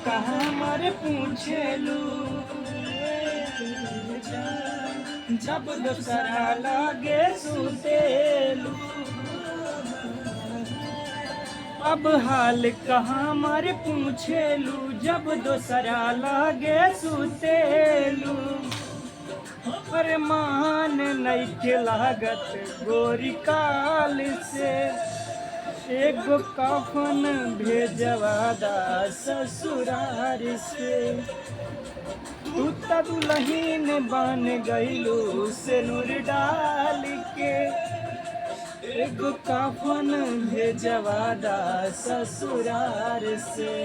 कहाँ मर पूछेलू जब दोसरा लागे सुतेलू। अब हाल कहाँ मर पूछेलू जब दोसरा लागे सुतेलू। पर मान नइखे लागत गोरी काल से एगो कफन भेजवादा ससुरार से। तू त दुल्हन बन गइलू सिनुर डाल के एगो कफन भेजवादा ससुरार से।